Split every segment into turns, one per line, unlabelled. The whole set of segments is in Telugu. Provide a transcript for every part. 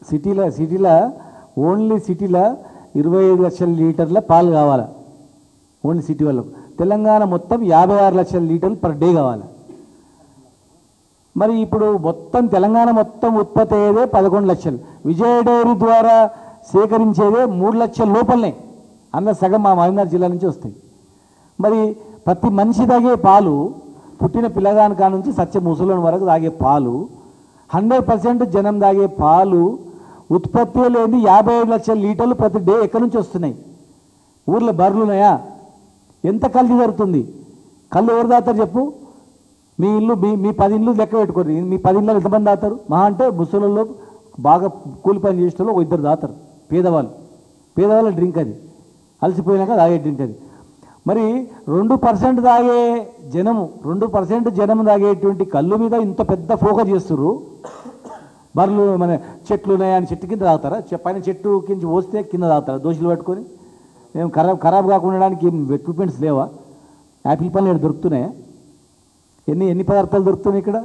సిటీలో ఓన్లీ సిటీలో 25 లక్షల లీటర్ల పాలు కావాలి ఓన్లీ సిటీ వాళ్ళకు. తెలంగాణ మొత్తం 56 లక్షల లీటర్లు పర్ డే కావాలి. మరి ఇప్పుడు మొత్తం తెలంగాణ మొత్తం ఉత్పత్తి అయ్యేదే 11 లక్షలు. విజయ డైరీ ద్వారా సేకరించేదే 3 లక్షల లోపలనే. అందులో సగం మా మహబూబ్నగర్ జిల్లా నుంచి వస్తాయి. మరి ప్రతి మనిషి తాగే పాలు, పుట్టిన పిల్లగాని కాడ నుంచి సత్య ముసలోని వరకు తాగే పాలు, 100% జనం తాగే పాలు ఉత్పత్తి లేని 55 లక్షల లీటర్లు ప్రతి డే ఎక్కడి నుంచి వస్తున్నాయి? ఊర్లో బర్రెలు ఉన్నాయా? ఎంత కల్తీ జరుగుతుంది? కళ్ళు ఎవరు తాగుతారు చెప్పు? మీ ఇల్లు మీ 10 ఇళ్ళు లెక్క పెట్టుకోండి. మీ 10 ఇళ్ళలో ఎంతమంది తాగుతారు? మహా అంటే ముసలిలో బాగా కూలి పని చేసే వాళ్ళు 2 తాగుతారు. పేదవాళ్ళ డ్రింక్ అది, అలసిపోయినాక తాగే డ్రింక్ అది. మరి 2% తాగే జనము 2% జనం తాగేటువంటి కళ్ళు మీద ఇంత పెద్ద ఫోకస్ చేస్తున్నారు. బర్రెలు మన చెట్లు ఉన్నాయని చెట్టు కింద తాగుతారా? పైన చెట్టు కింద పోస్తే కింద తాగుతారా దోషులు పట్టుకొని? మేము ఖరాబ్ కాకుండా ఎక్విప్మెంట్స్ లేవా? యాపిల్ పళ్ళు దొరుకుతున్నాయా? ఎన్ని పదార్థాలు దొరుకుతున్నాయి ఇక్కడ?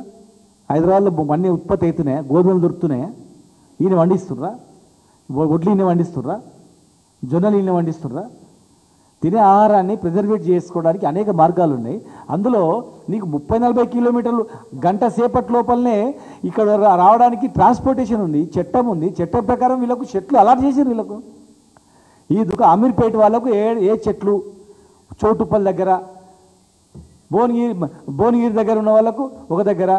హైదరాబాద్లో అన్నీ ఉత్పత్తి అవుతున్నాయా? గోధుమలు దొరుకుతున్నాయా? ఈయన వండిస్తుర్రా? వడ్లు ఈయన వండిస్తుర్రా? జొన్నలు ఈయన వండిస్తుర్రా? తినే ఆహారాన్ని ప్రిజర్వేట్ చేసుకోవడానికి అనేక మార్గాలు ఉన్నాయి. అందులో నీకు 30-40 కిలోమీటర్లు గంట సేపటి లోపలనే ఇక్కడ రావడానికి ట్రాన్స్పోర్టేషన్ ఉంది, చట్టం ఉంది. చట్టం ప్రకారం వీళ్ళకు చెట్లు అలాట్ చేసారు. వీళ్ళకు ఈ అమీర్పేట వాళ్ళకు ఏ చెట్లు చోటుపల్లి దగ్గర, భువనగిరి దగ్గర ఉన్న వాళ్ళకు ఒక దగ్గర,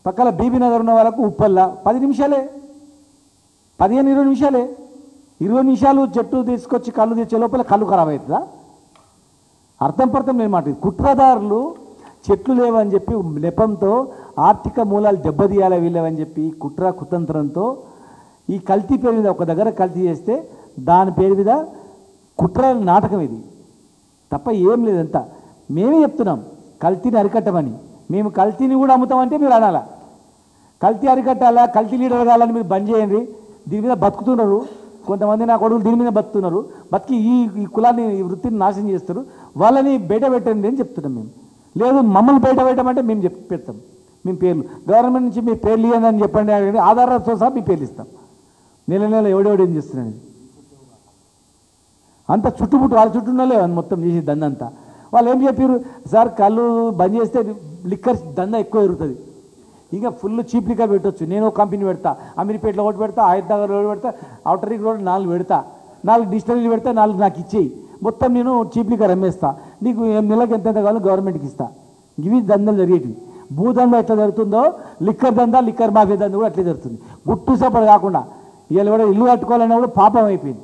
పక్కన బీబీ నగర్ ఉన్న వాళ్ళకు ఉప్పల్ల 10 నిమిషాలే, 15-20 నిమిషాలే. 20 నిమిషాలు చెట్టు తీసుకొచ్చి కళ్ళు తెచ్చే లోపల కళ్ళు ఖరాబ్ అవుతుందా? అర్థం నేను మాట. కుట్రదారులు చెట్లు లేవని చెప్పి నెపంతో ఆర్థిక మూలాలు దెబ్బతీయాలి వీళ్ళవని చెప్పి కుతంత్రంతో ఈ కల్తీ పేరు మీద ఒక దగ్గర కల్తీ చేస్తే దాని పేరు మీద కుట్ర నాటకం ఇది తప్ప ఏం లేదంతా. మేమే చెప్తున్నాం కల్తీని అరికట్టమని. మేము కల్తీని కూడా అమ్ముతామంటే మీరు అనాలా? కల్తీ అరికట్టాలా, కల్తీ లీడర్ కావాలని మీరు బంద్ చేయండి. దీని మీద బతుకుతున్నారు కొంతమంది. నా కొడుకులు దీని మీద బతుకుతున్నారు. బతికి ఈ కులాన్ని, ఈ వృత్తిని నాశనం చేస్తారు. వాళ్ళని బయట పెట్టండి అని చెప్తున్నాం మేము. లేదు మమ్మల్ని బయట పెట్టమంటే మేము పెడతాం. మేము పేర్లు గవర్నమెంట్ నుంచి మీ పేర్లు ఇవ్వండి అని చెప్పండి. ఆధారాలతో సహా మీ పేర్లు ఇస్తాం. నెల ఎవడేం చేస్తున్నాను అంత చుట్టుముట్టు వాళ్ళ చుట్టూ ఉన్నలే మొత్తం చేసి దందంతా. వాళ్ళు ఏం చెప్పారు? సార్ కళ్ళు బంద్ చేస్తే లిక్కర్ దందా ఎక్కువ పెరుగుతుంది, ఇంకా ఫుల్ చీప్ లిక్కర్ పెట్టవచ్చు. నేను ఒక కంపెనీ పెడతా, అమీర్పేటలో ఒకటి పెడతా, హైదరాబాద్ రోడ్ పెడతా, అవుటర్ రింగ్ రోడ్ 4 పెడతా, 4 డిస్టరీలు పెడతా, 4 నాకు ఇచ్చేయి. మొత్తం నేను చీప్ లిక్కర్ అమ్మేస్తా. నీకు నెలకు ఎంత కావాలో గవర్నమెంట్కి ఇస్తా. ఇవి దందాలు జరిగేటివి. భూదందా ఎట్లా జరుగుతుందో లిక్కర్ దందా, లిక్కర్ మాఫియా దందా కూడా అట్లే జరుగుతుంది. గుట్టు సపడు కాకుండా. ఇవాళ కూడా ఇల్లు కట్టుకోవాలన్నా కూడా పాపం అయిపోయింది.